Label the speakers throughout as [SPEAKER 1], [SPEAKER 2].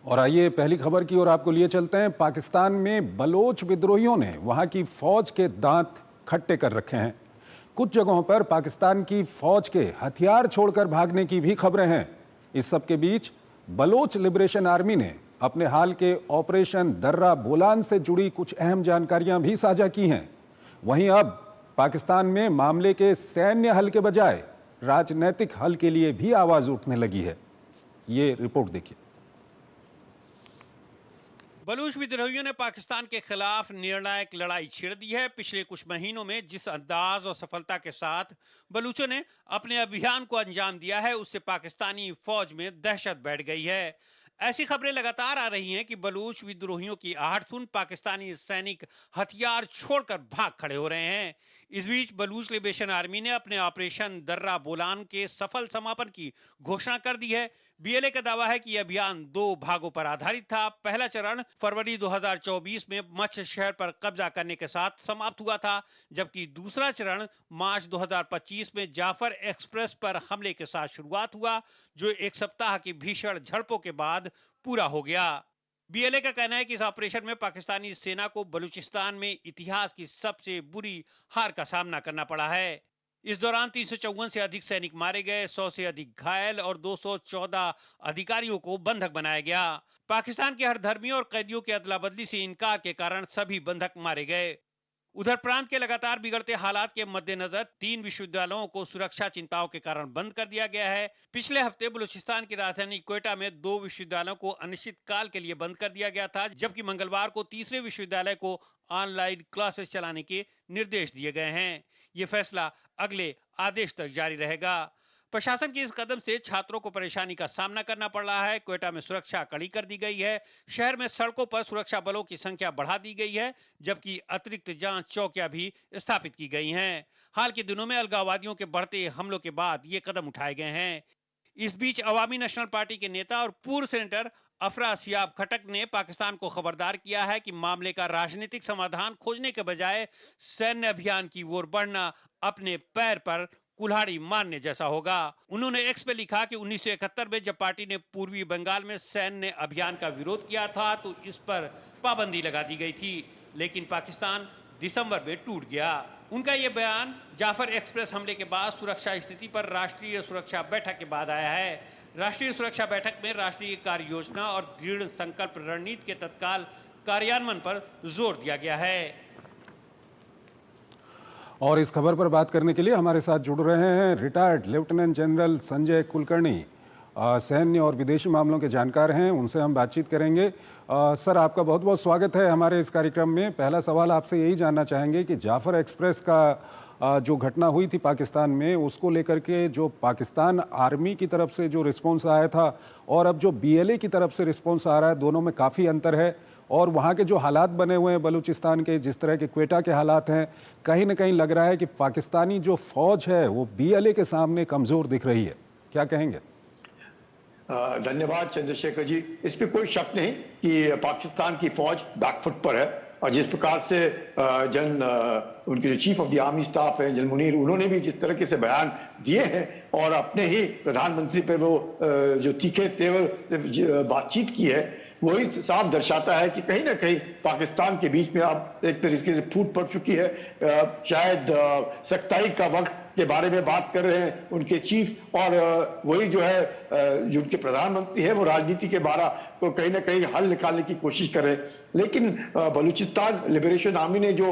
[SPEAKER 1] और आइए पहली खबर की ओर आपको लिए चलते हैं। पाकिस्तान में बलोच विद्रोहियों ने वहां की फौज के दांत खट्टे कर रखे हैं। कुछ जगहों पर पाकिस्तान की फौज के हथियार छोड़कर भागने की भी खबरें हैं। इस सब के बीच बलोच लिबरेशन आर्मी ने अपने हाल के ऑपरेशन दर्रा बोलान से जुड़ी कुछ अहम जानकारियां भी साझा की हैं। वहीं अब पाकिस्तान में मामले के सैन्य हल के बजाय राजनीतिक हल के लिए भी आवाज उठने लगी है। ये रिपोर्ट देखिए।
[SPEAKER 2] बलूच विद्रोहियों ने पाकिस्तान के खिलाफ निर्णायक लड़ाई छेड़ दी है। पिछले कुछ महीनों में जिस अंदाज और सफलता के साथ बलूचों ने अपने अभियान को अंजाम दिया है, उससे पाकिस्तानी फौज में दहशत बैठ गई है। ऐसी खबरें लगातार आ रही हैं कि बलूच विद्रोहियों की आहट सुन पाकिस्तानी सैनिक हथियार छोड़कर भाग खड़े हो रहे हैं। इस बीच बलूच लिबरेशन आर्मी ने अपने ऑपरेशन दर्रा बोलान के सफल समापन की घोषणा कर दी है। बीएलए का दावा है कि यह अभियान 2 भागों पर आधारित था। पहला चरण फरवरी 2024 में मत्स्य शहर पर कब्जा करने के साथ समाप्त हुआ था, जबकि दूसरा चरण मार्च 2025 में जाफर एक्सप्रेस पर हमले के साथ शुरुआत हुआ, जो एक सप्ताह की भीषण झड़पों के बाद पूरा हो गया। बीएलए का कहना है कि इस ऑपरेशन में पाकिस्तानी सेना को बलूचिस्तान में इतिहास की सबसे बुरी हार का सामना करना पड़ा है। इस दौरान 354 से अधिक सैनिक मारे गए, 100 से अधिक घायल और 214 अधिकारियों को बंधक बनाया गया। पाकिस्तान के हर धर्मियों और कैदियों के अदला बदली से इनकार के कारण सभी बंधक मारे गए। उधर प्रांत के लगातार बिगड़ते हालात के मद्देनजर 3 विश्वविद्यालयों को सुरक्षा चिंताओं के कारण बंद कर दिया गया है। पिछले हफ्ते बलूचिस्तान की राजधानी क्वेटा में 2 विश्वविद्यालयों को अनिश्चित काल के लिए बंद कर दिया गया था, जबकि मंगलवार को तीसरे विश्वविद्यालय को ऑनलाइन क्लासेस चलाने के निर्देश दिए गए हैं। ये फैसला अगले आदेश तक जारी रहेगा। प्रशासन के इस कदम से छात्रों को परेशानी का सामना करना पड़ रहा है। क्वेटा में सुरक्षा कड़ी कर दी गई है। शहर में सड़कों पर सुरक्षा बलों की संख्या बढ़ा दी गई है, जबकि अतिरिक्त जांच चौकियां भी स्थापित की गई हैं। हाल के दिनों में अलगाववादियों के बढ़ते हमलों के बाद ये कदम उठाए गए हैं। इस बीच अवामी नेशनल पार्टी के नेता और पूर्व सेनेटर अफरा सियाब खटक ने पाकिस्तान को खबरदार किया है कि मामले का राजनीतिक समाधान खोजने के बजाय सैन्य अभियान की ओर बढ़ना अपने पैर पर कुल्हाड़ी मारने जैसा होगा। उन्होंने एक्स पे लिखा कि 1971 में जब पार्टी ने पूर्वी बंगाल में सैन्य अभियान का विरोध किया था तो इस पर पाबंदी लगा दी गई थी, लेकिन पाकिस्तान दिसंबर में टूट गया। उनका यह बयान जाफर एक्सप्रेस हमले के बाद सुरक्षा स्थिति पर राष्ट्रीय सुरक्षा बैठक के बाद आया है। राष्ट्रीय सुरक्षा बैठक में राष्ट्रीय कार्य योजना और दृढ़ संकल्प रणनीति के तत्काल कार्यान्वयन पर जोर दिया गया है।
[SPEAKER 1] और इस खबर पर बात करने के लिए हमारे साथ जुड़ रहे हैं retired lieutenant general Sanjay Kulkarni, सैन्य और विदेशी मामलों के जानकार हैं। उनसे हम बातचीत करेंगे। सर, आपका बहुत बहुत स्वागत है हमारे इस कार्यक्रम में। पहला सवाल आपसे यही जानना चाहेंगे कि जाफर एक्सप्रेस का जो घटना हुई थी पाकिस्तान में, उसको लेकर के जो पाकिस्तान आर्मी की तरफ से जो रिस्पॉन्स आया था और अब जो बीएलए की तरफ से रिस्पॉन्स आ रहा है, दोनों में काफ़ी अंतर है। और वहाँ के जो हालात बने हुए हैं बलूचिस्तान के, जिस तरह के क्वेटा के हालात हैं, कहीं ना कहीं लग रहा है कि पाकिस्तानी जो फौज है वो बीएलए के सामने कमज़ोर दिख रही है। क्या कहेंगे?
[SPEAKER 3] धन्यवाद चंद्रशेखर जी। इस पे कोई शक नहीं कि पाकिस्तान की फौज बैकफुट पर है और जिस प्रकार से उनके जो chief of the army staff है जनरल मुनीर, उन्होंने भी जिस तरह से बयान दिए हैं और अपने ही प्रधानमंत्री पे वो जो तीखे तेवर से बातचीत की है, वही साफ दर्शाता है कि कहीं ना कहीं पाकिस्तान के बीच में अब एक तरीके से फूट पड़ चुकी है। शायद सख्ताई का वक्त के बारे में बात कर रहे हैं उनके चीफ, और वही जो है जो उनके प्रधानमंत्री है वो राजनीति के बारे को कहीं ना कहीं हल निकालने की कोशिश कर रहे हैं। लेकिन बलूचिस्तान लिबरेशन आर्मी ने जो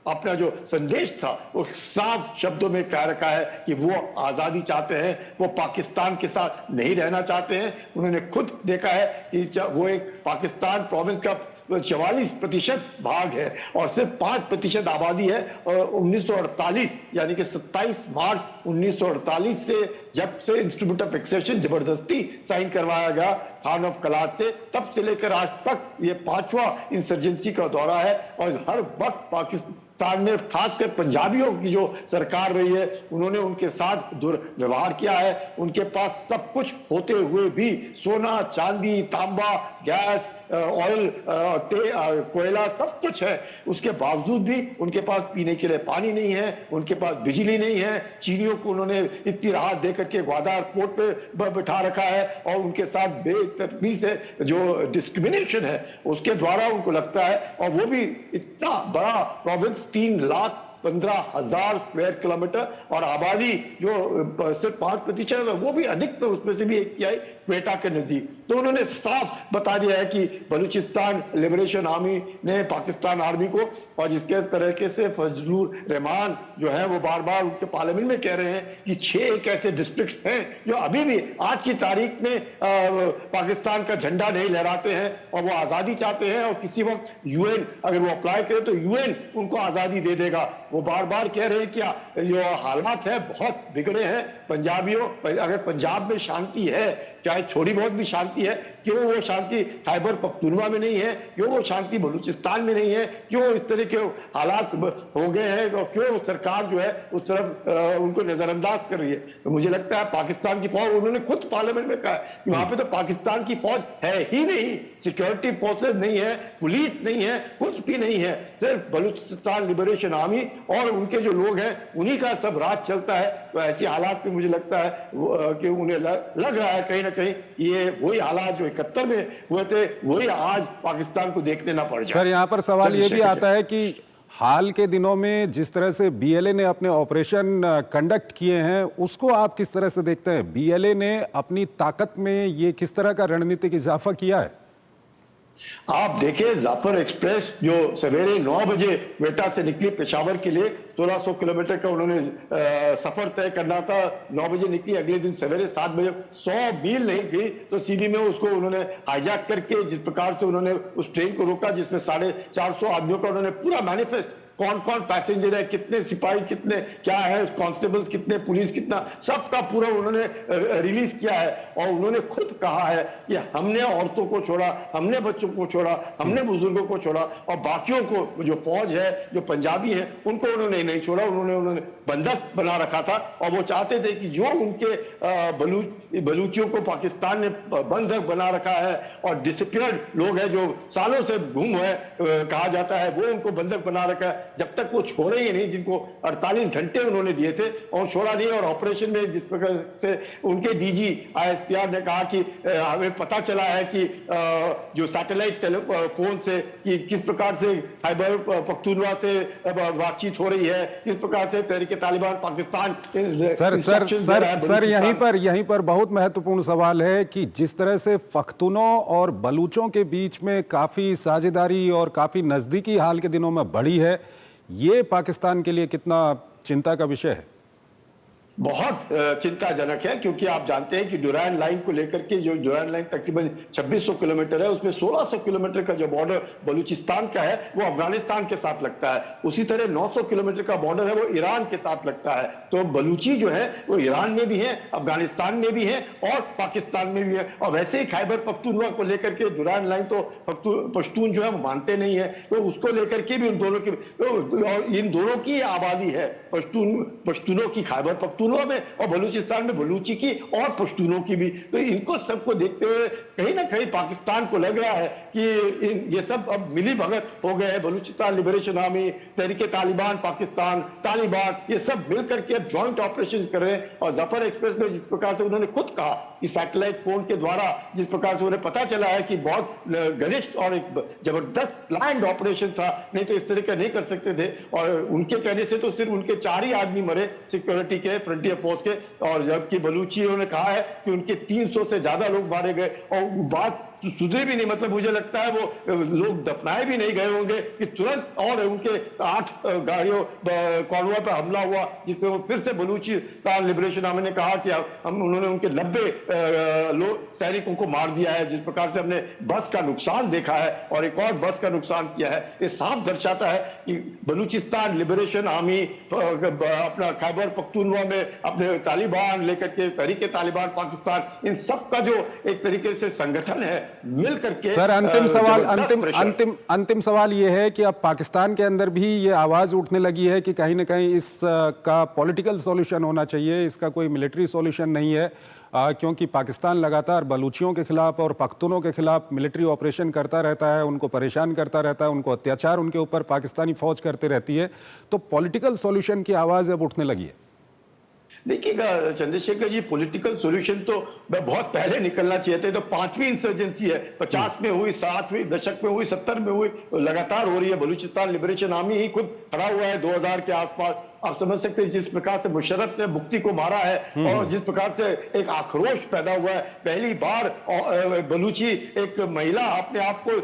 [SPEAKER 3] अपना जो संदेश था वो साफ शब्दों में कह रखा है कि वो आजादी चाहते हैं, वो पाकिस्तान के साथ नहीं रहना चाहते हैं। उन्होंने खुद देखा है कि वो एक पाकिस्तान प्रोविंस का 44% भाग है और सिर्फ 5% आबादी है। और 1948 यानी कि 27 मार्च 1948 से जब से इंस्ट्रूमेंट ऑफ एक्सेशन जबरदस्ती साइन करवाया गया खान ऑफ कलात से, तब से लेकर आज तक ये 5वां इंसर्जेंसी का दौरा है। और हर वक्त पाकिस्तान में खासकर पंजाबियों की जो सरकार रही है, उन्होंने उनके साथ दुर्व्यवहार किया है। उनके पास सब कुछ होते हुए भी सोना, चांदी, तांबा, गैस, ऑयल, कोयला सब कुछ है, उसके बावजूद भी उनके पास पीने के लिए पानी नहीं है, उनके पास बिजली नहीं है। चीनियों को उन्होंने इतनी राहत देकर के ग्वादार पोर्ट पे बिठा रखा है और उनके साथ बेतरतीबी से जो डिस्क्रिमिनेशन है उसके द्वारा उनको लगता है, और वो भी इतना बड़ा प्रोविंस 3,15,000 स्क्वायर किलोमीटर और आबादी जो सिर्फ 5% है, वो भी अधिकतर उसमें से भी 1/3 क्वेटा के नजदीक। तो उन्होंने साफ बता दिया है कि बलूचिस्तान लिबरेशन आर्मी ने पाकिस्तान आर्मी को, और जिसके तरीके से फजलुर रहमान जो है वो बार बार उनके पार्लियामेंट में कह रहे हैं कि 6 एक ऐसे डिस्ट्रिक्ट हैं जो अभी भी आज की तारीख में पाकिस्तान का झंडा नहीं लहराते हैं और वो आजादी चाहते हैं, और किसी वक्त यूएन अगर वो अप्लाई करे तो यूएन उनको आजादी दे देगा। वो बार बार कह रहे हैं कि जो हालात है बहुत बिगड़े हैं पंजाबियों, अगर पंजाब में शांति है, चाहे थोड़ी बहुत भी शांति है, क्यों वो शांति खैबर पख्तूनवा में नहीं है, क्यों वो शांति बलूचिस्तान में नहीं है, क्यों इस तरह के हालात हो गए हैं, और क्यों सरकार जो है उस तरफ उनको नजरअंदाज कर रही है। तो मुझे लगता है पाकिस्तान की फौज, उन्होंने खुद पार्लियामेंट में कहा कि वहां पे तो पाकिस्तान की फौज है ही नहीं, सिक्योरिटी फोर्सेज नहीं है, पुलिस नहीं है, कुछ भी नहीं है, सिर्फ बलूचिस्तान लिबरेशन आर्मी और उनके जो लोग हैं उन्हीं का सब राज चलता है। तो ऐसी हालात में मुझे लगता है कि उन्हें लग रहा है कहीं ना कहीं ये वही हालात जो 71 में हुए थे वही आज पाकिस्तान को देखने ना पड़ जाए।
[SPEAKER 1] सर, यहाँ पर सवाल ये भी आता है कि हाल के दिनों में जिस तरह से बीएलए ने अपने ऑपरेशन कंडक्ट किए हैं उसको आप किस तरह से देखते हैं? बीएलए ने अपनी ताकत में ये किस तरह का रणनीतिक इजाफा किया है?
[SPEAKER 3] आप देखिए, जाफर एक्सप्रेस जो सवेरे 9 बजे क्वेटा से निकली पेशावर के लिए, 1600 किलोमीटर का उन्होंने सफर तय करना था, 9 बजे निकली, अगले दिन सवेरे 7 बजे 100 मील नहीं गई तो सीधी में उसको उन्होंने हाईजैक करके जिस प्रकार से उन्होंने उस ट्रेन को रोका जिसमें 450 आदमियों का उन्होंने पूरा मैनिफेस्ट, कौन कौन पैसेंजर है, कितने सिपाही, कितने क्या है, कांस्टेबल्स कितने, पुलिस कितना, सबका पूरा उन्होंने रिलीज किया है। और उन्होंने खुद कहा है कि हमने औरतों को छोड़ा, हमने बच्चों को छोड़ा, हमने बुजुर्गों को छोड़ा, और बाकियों को जो फौज है, जो पंजाबी है, उनको उन्होंने नहीं छोड़ा, उन्होंने बंधक बना रखा था। और वो चाहते थे कि जो उनके बलूचियों को पाकिस्तान ने बंधक बना रखा है और डिसअपियर्ड लोग हैं जो सालों से गुम है कहा जाता है, वो उनको बंधक बना रखा है, जब तक वो छोड़े ही नहीं, जिनको 48 घंटे उन्होंने दिए थे और छोड़ा नहीं। और ऑपरेशन में जिस प्रकार से उनके डीजी आईएसपीआर ने कहा कि हमें पता चला है कि जो सैटेलाइट टेलीफोन से कि किस प्रकार से खैबर पख्तूनवा से बातचीत हो रही है, किस प्रकार से तहरीक तालिबान पाकिस्तान।
[SPEAKER 1] सर यहीं पर बहुत महत्वपूर्ण सवाल है कि जिस तरह से पख्तूनों और बलूचों के बीच में काफी साझेदारी और काफी नजदीकी हाल के दिनों में बढ़ी है, ये पाकिस्तान के लिए कितना चिंता का विषय है?
[SPEAKER 3] बहुत चिंताजनक है, क्योंकि आप जानते हैं कि डुरान लाइन को लेकर के, जो डुरान लाइन तकरीबन 2600 किलोमीटर है, उसमें 1600 किलोमीटर का जो बॉर्डर बलूचिस्तान का है वो अफगानिस्तान के साथ लगता है। उसी तरह 900 किलोमीटर का बॉर्डर है वो ईरान के साथ लगता है। तो बलूची जो है वो ईरान में भी है, अफगानिस्तान में भी है और पाकिस्तान में भी है। और वैसे ही खैबर पख्तूनवा को लेकर के डुरान लाइन तो पश्तून जो है वो मानते नहीं है, तो उसको लेकर के भी उन दोनों की, इन दोनों की आबादी है, पश्तूनों की खैबर पख्तूनवा में और बलूचिस्तान में बलूची की और पश्तूनों की भी। तो इनको सबको देखते हुए कहीं ना कहीं पाकिस्तान को लग रहा है कि ये सब अब मिली भगत हो गए हैं, बलूचिस्तान लिबरेशन आर्मी, तहरीक तालिबान पाकिस्तान, तालिबान, ये सब मिलकर के अब जॉइंट ऑपरेशन कर रहे हैं। और जफर एक्सप्रेस में जिस प्रकार से उन्होंने खुद कहा कि सैटेलाइट फोन के द्वारा जिस प्रकार से उन्हें पता चला है कि बहुत घनिष्ठ और एक जबरदस्त प्लान्ड ऑपरेशन था, नहीं तो इस तरह का नहीं कर सकते थे। और उनके कहने से तो सिर्फ उनके 4 ही आदमी मरे सिक्योरिटी के, फ्रंटियर फोर्स के, और जबकि बलूचियों ने कहा है कि उनके 300 से ज्यादा लोग मारे गए। और बात सुधरे भी नहीं, मतलब मुझे लगता है वो लोग दफनाए भी नहीं गए होंगे कि तुरंत और उनके 8 गाड़ियों कॉन्वॉय पर हमला हुआ, जिसपे वो फिर से बलूचिस्तान लिबरेशन आर्मी ने कहा कि उन्होंने उनके 90 सैनिकों को मार दिया है। जिस प्रकार से हमने बस का नुकसान देखा है और एक और बस का नुकसान किया है, ये साफ दर्शाता है कि बलूचिस्तान लिबरेशन आर्मी अपना खैबर पख्तूनवा में अपने तालिबान लेकर के, तहरीक तालिबान पाकिस्तान, इन सब का जो एक तरीके से संगठन है मिल करके।
[SPEAKER 1] सर, अंतिम सवाल ये है कि अब पाकिस्तान के अंदर भी ये आवाज उठने लगी है कि कहीं ना कहीं इसका पॉलिटिकल सॉल्यूशन होना चाहिए, इसका कोई मिलिट्री सॉल्यूशन नहीं है। क्योंकि पाकिस्तान लगातार बलूचियों के खिलाफ और पख्तूनों के खिलाफ मिलिट्री ऑपरेशन करता रहता है, उनको परेशान करता रहता है, उनको अत्याचार उनके ऊपर पाकिस्तानी फौज करते रहती है। तो पॉलिटिकल सॉल्यूशन की आवाज़ अब उठने लगी है।
[SPEAKER 3] देखिएगा चंद्रशेखर जी, पॉलिटिकल सॉल्यूशन तो बहुत पहले निकलना चाहिए था। तो 5वीं इंसर्जेंसी है, 50 में हुई, 60वीं दशक में हुई, 70 में हुई, लगातार हो रही है। बलूचिस्तान लिबरेशन आर्मी ही खुद खड़ा हुआ है 2000 के आसपास। आप समझ सकते हैं जिस प्रकार से मुशर्रफ ने मुक्ति को मारा है और जिस प्रकार से एक आक्रोश पैदा हुआ है। पहली बार बलूची एक महिला अपने आप को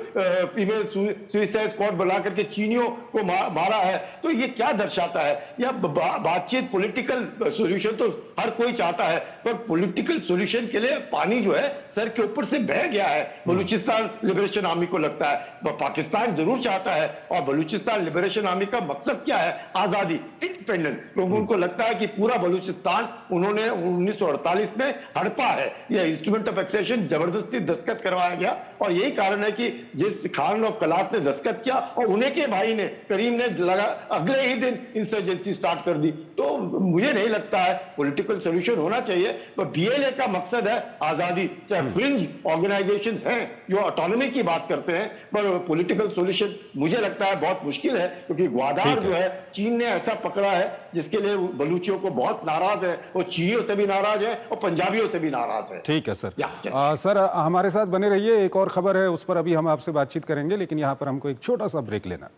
[SPEAKER 3] फीमेल सुसाइड स्क्वाड बुला करके चीनियों को मारा है। तो ये क्या दर्शाता है? यह बातचीत, पॉलिटिकल सॉल्यूशन तो हर कोई चाहता है, पर पॉलिटिकल सॉल्यूशन के लिए पानी जो है सर के ऊपर से बह गया है बलूचिस्तान लिबरेशन आर्मी को लगता है। पाकिस्तान जरूर चाहता है और बलूचिस्तान लिबरेशन आर्मी का मकसद क्या है? आजादी, इंडिपेंडेंस। क्योंकि उनको लगता है कि पूरा बलूचिस्तान उन्होंने 1948 में हड़पा है। यह इंस्ट्रूमेंट ऑफ एक्सेशन जबरदस्ती दस्तखत करवाया गया और यही कारण है कि जिस खान ऑफ कलात ने दस्तखत किया और उन्हीं के भाई ने, करीम ने लगा अगले ही दिन इंसर्जेंसी स्टार्ट कर दी। तो मुझे नहीं लगता है पॉलिटिकल सॉल्यूशन होना चाहिए। पर बीएलए का मकसद है आजादी। चाहे फ्रिंज ऑर्गेनाइजेशंस हैं जो ऑटोनॉमी की बात करते हैं, पर पॉलिटिकल सॉल्यूशन मुझे लगता है बहुत मुश्किल है, क्योंकि ग्वादार जो है चीन ने ऐसा पकड़ा है जिसके लिए बलूचियों को बहुत नाराज है। वो चीनियों से भी नाराज है और पंजाबियों से भी नाराज है।
[SPEAKER 1] ठीक है सर। सर हमारे साथ बने रहिए, एक और खबर है उस पर अभी हम आपसे बातचीत करेंगे, लेकिन यहाँ पर हमको एक छोटा सा ब्रेक लेना।